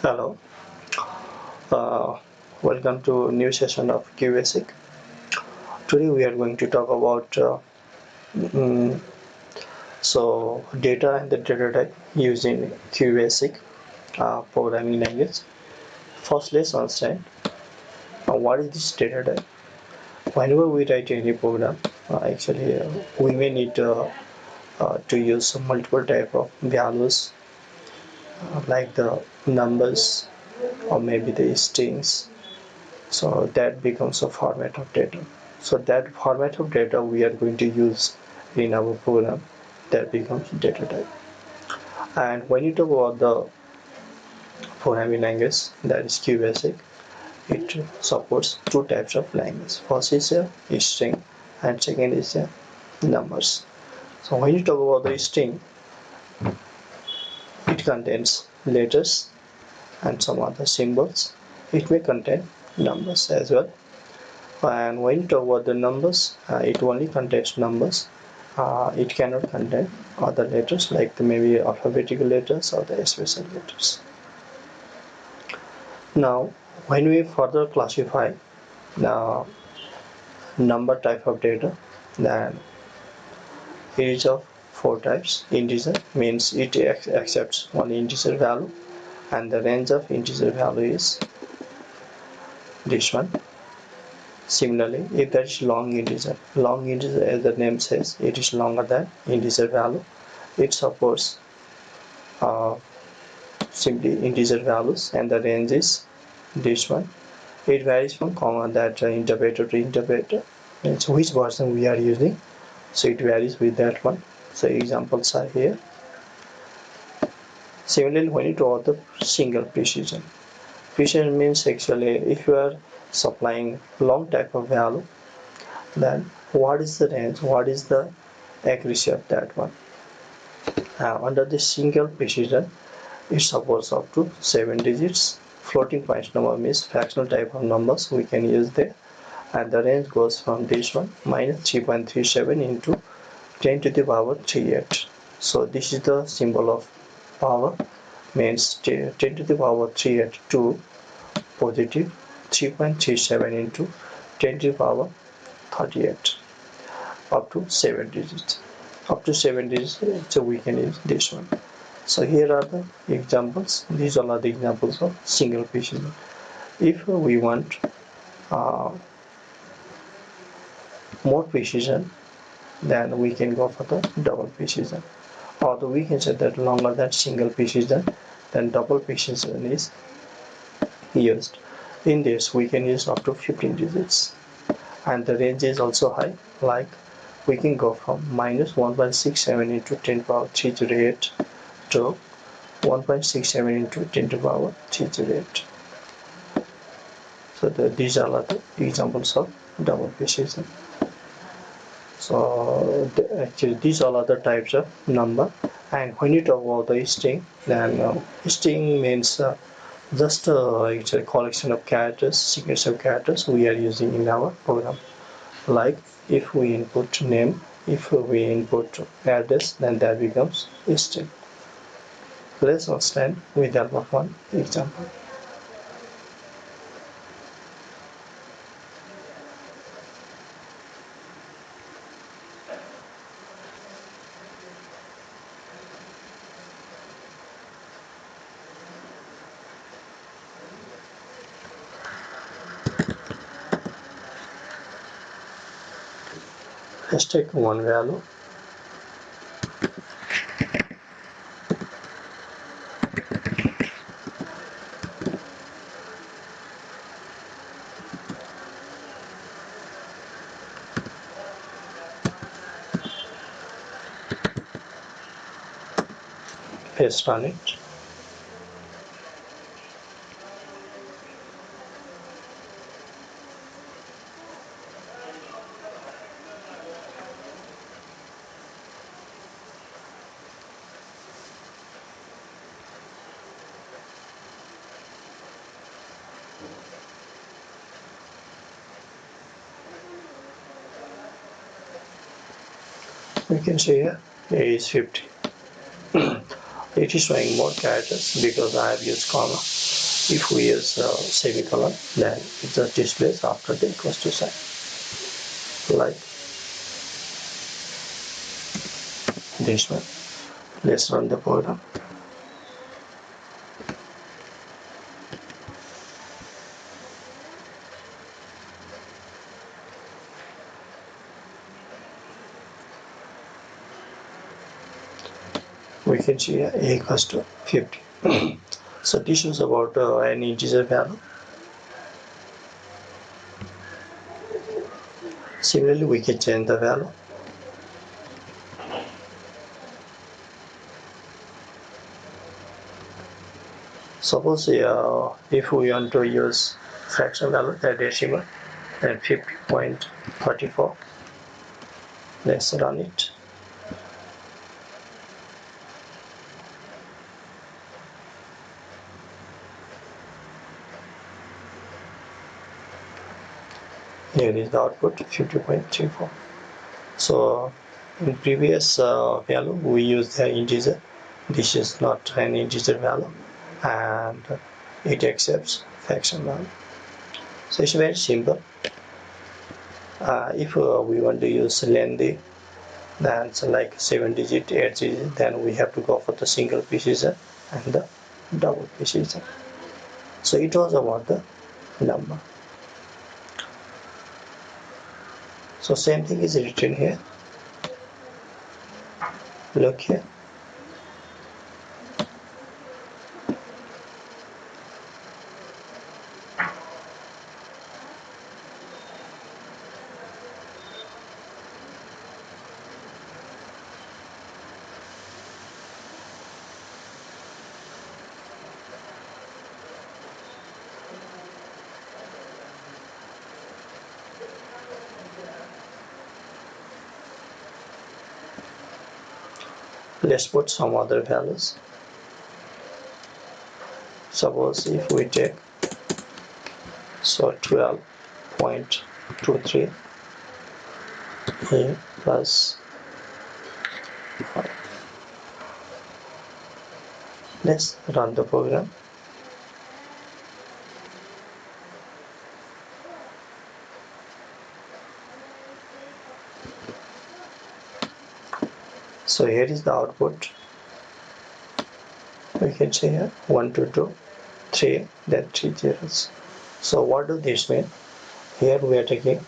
Hello, uh, welcome to a new session of QBasic. Today we are going to talk about mm, data and the data type using QBasic programming language. First, let's understand what is this data type. Whenever we write any program, we may need to use multiple type of values like the numbers or maybe the strings. So that becomes a format of data. So that format of data we are going to use in our program, that becomes data type. And when you talk about the programming language, that is QBasic, it supports two types of language. First is a string and second is a numbers. So when you talk about the string, it contains letters and some other symbols. It may contain numbers as well. And when you talk about the numbers, it only contains numbers. It cannot contain other letters like maybe alphabetical letters or the special letters. Now, when we further classify the number type of data, then it is of four types. Integer means it accepts one integer value, and the range of integer value is this one. Similarly, if that is long integer as the name says, it is longer than integer value. It supports uh, simply integer values, and the range is this one. It varies from comma that interpreter to interpreter, and so which version we are using, so it varies with that one. So examples are here. Similarly, when you talk about the single precision means actually if you are supplying long type of value, then what is the range, what is the accuracy of that one. Under the single precision, it supports up to 7 digits. Floating point number means fractional type of numbers we can use there, and the range goes from this one minus 3.37 into 10 to the power 38. So this is the symbol of power, means 10 to the power 38 to positive 3.37 into 10 to the power 38 up to 7 digits. Up to 7 digits, so we can use this one. So here are the examples. These all are the examples of single precision. If we want uh, more precision, then we can go for the double precision. Or we can say that longer than single precision, then double precision is used. In this, we can use up to 15 digits. And the range is also high, like we can go from minus 1.67 into 10 to the power 308 to 1.67 into 10 to the power 308. So these are the examples of double precision. So actually these are the types of number. And when you talk about the string, then string means just it's a collection of characters, sequence of characters we are using in our program. Like if we input name, if we input address, then that becomes a string. Let's understand with the help of one example. Let's take one value. Paste on it. We can see here A is 50. it is showing more characters because I have used comma. If we use semicolon, then it just displays after the equals to sign, like this one. Let's run the program. We can see a equals to 50. So this is about an integer value. Similarly, we can change the value. Suppose if we want to use fraction value, the decimal, then 50.34. Let's run it. Here is the output 50.34. So in previous value we used the integer. This is not an integer value and it accepts fraction value. So it's very simple. If we want to use lengthy, then it's like 7 digit, 8 digit, then we have to go for the single precision and the double precision. So it was about the number. So same thing is written here. Look here. Let's put some other values. Suppose if we take 12.23 a plus 5. Let's run the program. So here is the output. We can say here 1 2 2 3, then 3 zeros. So what does this mean? Here we are taking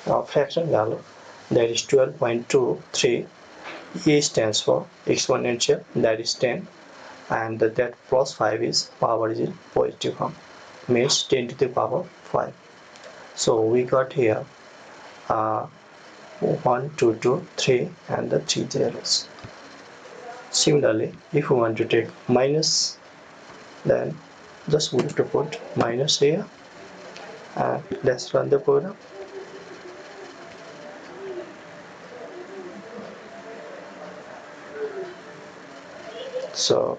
a fraction value, that is 12.23. E stands for exponential, that is 10, and that plus 5 is power is in positive form, means 10 to the power 5. So we got here 1 2 2 3 and the 3 zeros. Similarly, if we want to take minus, then just we have to put minus here and let's run the program. So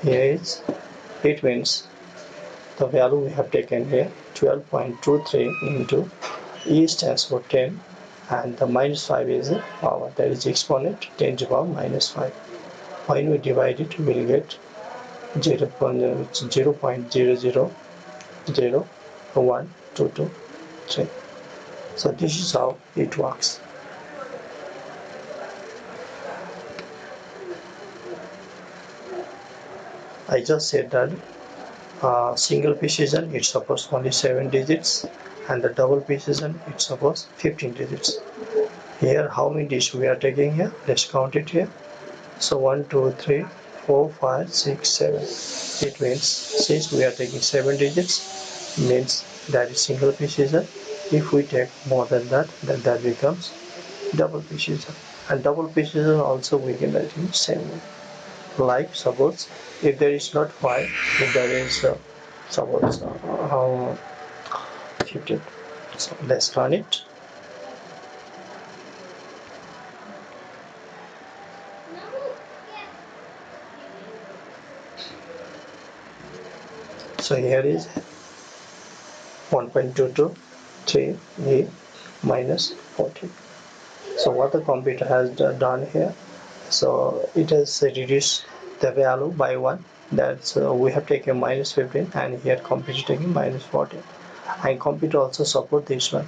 here is, it means the value we have taken here 12.23 into E stands for 10 and the minus 5 is the power, that is exponent 10 to the power minus 5. When we divide it, we will get 0.0000123. So this is how it works. I just said that single precision it supports only 7 digits and the double precision it supports 15 digits. Here how many digits we are taking here? Let's count it here. So 1 2 3 4 5 6 7. It means since we are taking 7 digits, means that is single precision. If we take more than that, then that becomes double precision. And double precision also we can write in same way. Like suppose if there is not 5, if there is suppose 15. So let's run it. So here is 1.223 minus 14. So what the computer has done here, so it has reduced the value by 1. That's we have taken minus 15, and here computer taking minus 14, and computer also support this one,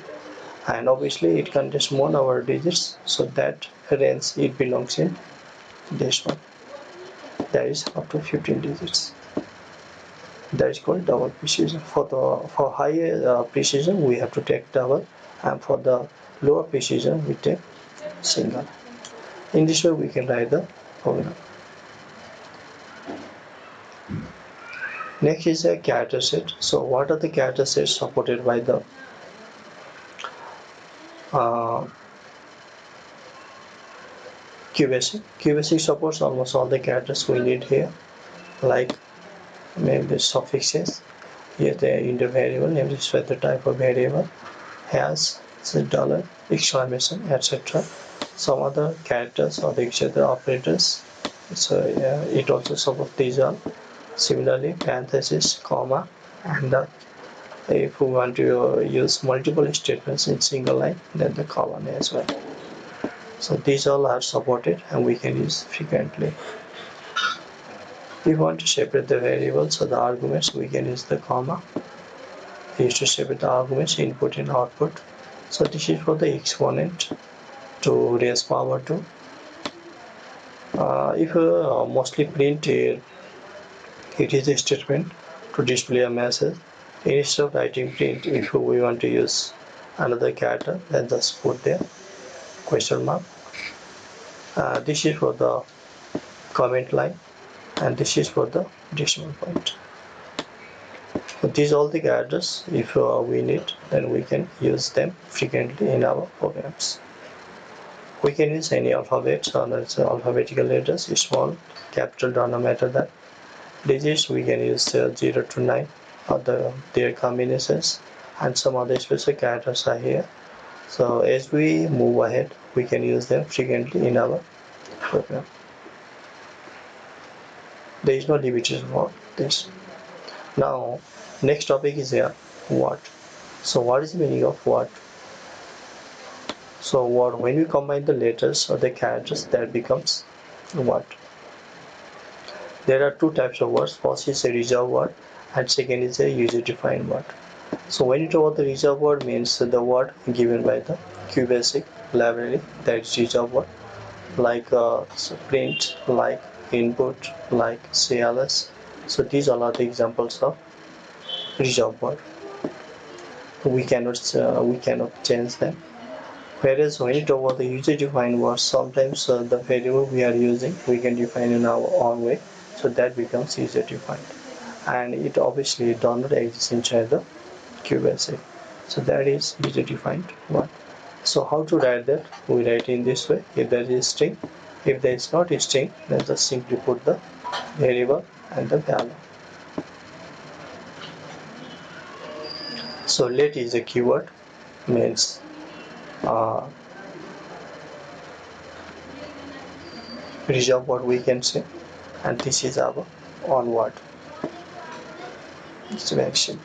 and obviously it contains more number of digits, so that range it belongs in this one, that is up to 15 digits. That is called double precision. For higher precision we have to take double, and for the lower precision we take single. In this way we can write the program. Next is a character set. So what are the character sets supported by the QBasic? QBasic supports almost all the characters we need here, like maybe suffixes. Here the int variable, namely the type of variable, has the dollar, exclamation, etc. Some other characters or the other operators. So it also supports these all. Similarly, parenthesis, comma, and if we want to use multiple statements in single line, then the colon as well. So these all are supported and we can use frequently. If we want to separate the variables or the arguments, we can use the comma. We used to separate the arguments, input and output. So this is for the exponent to raise power to. If mostly print here, it is a statement to display a message. Instead of writing print, if we want to use another character, then just put there question mark. This is for the comment line, and this is for the decimal point. So these are all the characters. If we need, then we can use them frequently in our programs. We can use any alphabets or alphabetical letters, small, capital, don't matter that. Digits we can use 0 to 9 or their combinations, and some other special characters are here. So as we move ahead, we can use them frequently in our program. There is no limitation for this. Now next topic is here what. So what is the meaning of what? So what, when we combine the letters or the characters, that becomes what. There are two types of words. First is a reserved word and second is a user-defined word. So when you talk about the reserved word, means the word given by the QBasic library, that is reserved word, like so print, like input, like CLS. So these are all the examples of reserved word. We cannot change them. Whereas when you talk about the user-defined words, sometimes the variable we are using we can define in our own way, so that becomes user-defined, and it obviously does not exist inside the QBasic. So that is user-defined one. So how to write that? We write in this way. If there is string, if there is not a string, then just simply put the variable and the value. So let is a keyword, means reserve what we can say, and this is our onward selection.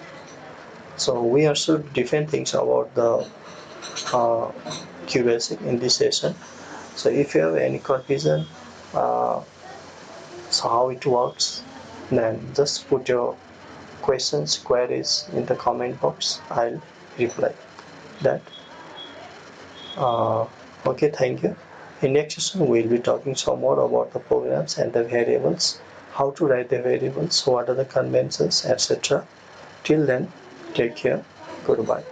So we understood different things about the QBasic in this session. So if you have any confusion, so how it works, then just put your questions, queries in the comment box. I'll reply that. Okay, thank you. In next session we'll be talking some more about the programs and the variables, how to write the variables, what are the conventions, etc. Till then, take care. Goodbye.